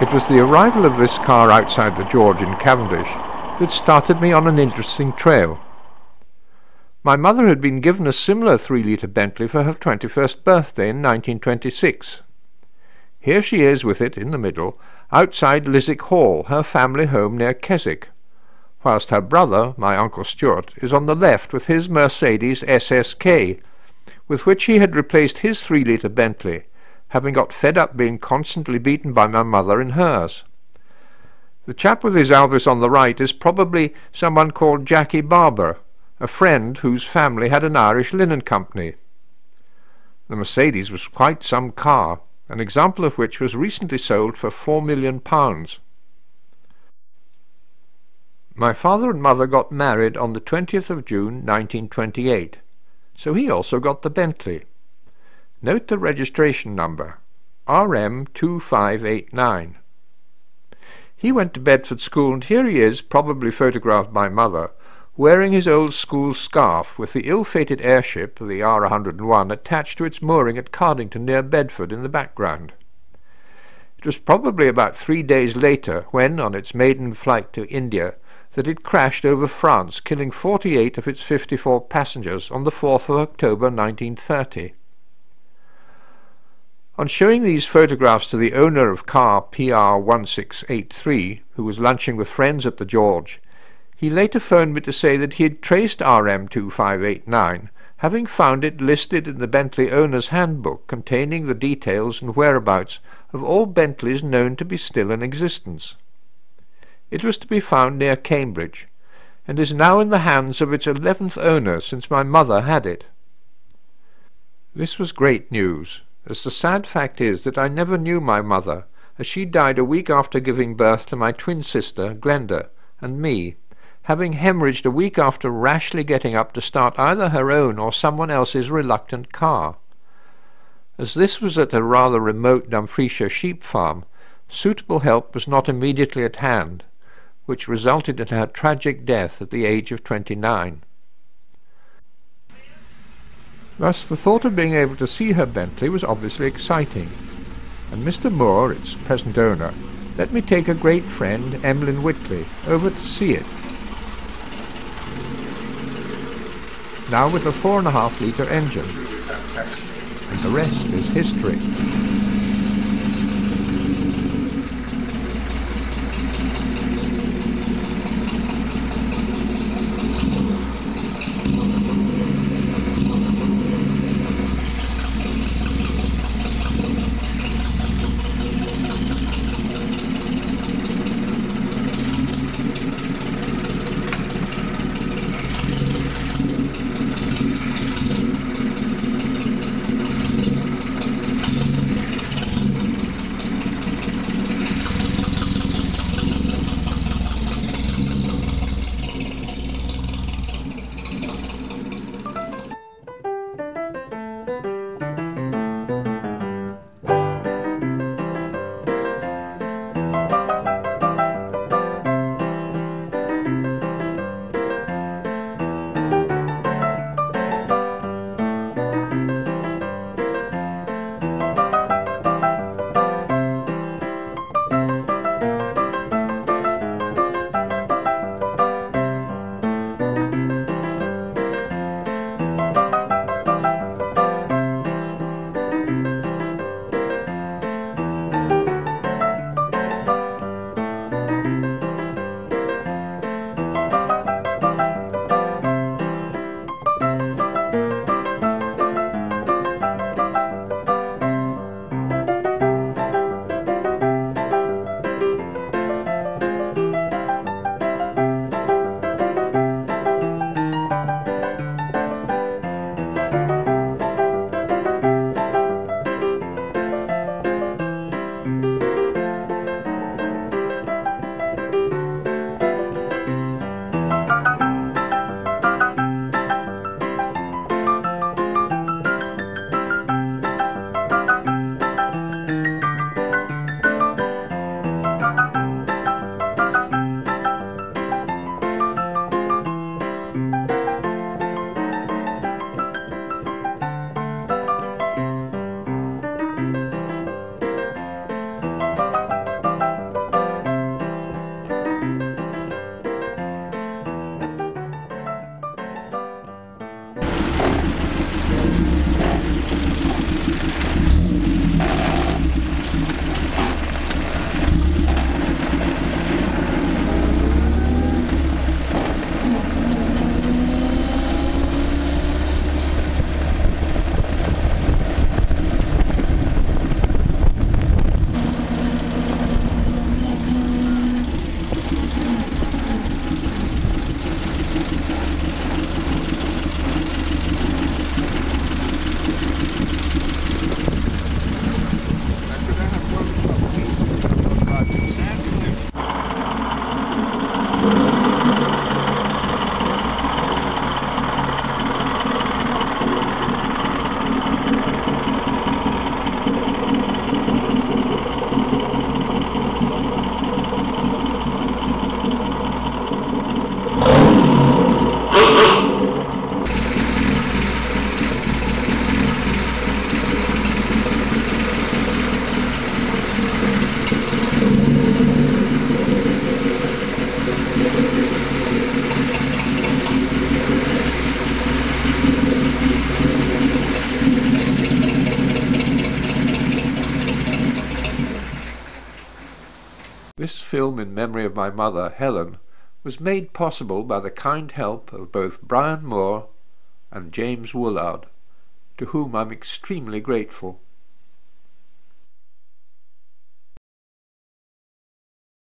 It was the arrival of this car outside the George in Cavendish that started me on an interesting trail. My mother had been given a similar 3-litre Bentley for her 21st birthday in 1926. Here she is with it in the middle, outside Liswick Hall, her family home near Keswick, whilst her brother, my Uncle Stuart, is on the left with his Mercedes SSK, with which he had replaced his 3-litre Bentley, having got fed up being constantly beaten by my mother in hers. The chap with his Elvis on the right is probably someone called Jackie Barber, a friend whose family had an Irish linen company. The Mercedes was quite some car, an example of which was recently sold for £4 million. My father and mother got married on the 20th of June 1928, so he also got the Bentley. Note the registration number, RM2589. He went to Bedford School, and here he is, probably photographed by mother, wearing his old school scarf with the ill-fated airship, the R101, attached to its mooring at Cardington near Bedford in the background. It was probably about 3 days later, when, on its maiden flight to India, that it crashed over France, killing 48 of its 54 passengers on the 4th of October 1930. On showing these photographs to the owner of car PR1683, who was lunching with friends at the George, he later phoned me to say that he had traced RM2589, having found it listed in the Bentley owner's handbook containing the details and whereabouts of all Bentleys known to be still in existence. It was to be found near Cambridge, and is now in the hands of its 11th owner since my mother had it. This was great news, as the sad fact is that I never knew my mother, as she died a week after giving birth to my twin sister, Glenda, and me, having hemorrhaged a week after rashly getting up to start either her own or someone else's reluctant car. As this was at a rather remote Dumfriesshire sheep farm, suitable help was not immediately at hand, which resulted in her tragic death at the age of 29. Thus the thought of being able to see her Bentley was obviously exciting, and Mr. Moore, its present owner, let me take a great friend, Emlyn Whitley, over to see it, now with a 4.5-litre engine, and the rest is history. This film in memory of my mother, Helen, was made possible by the kind help of both Brian Moore and James Woolard, to whom I'm extremely grateful.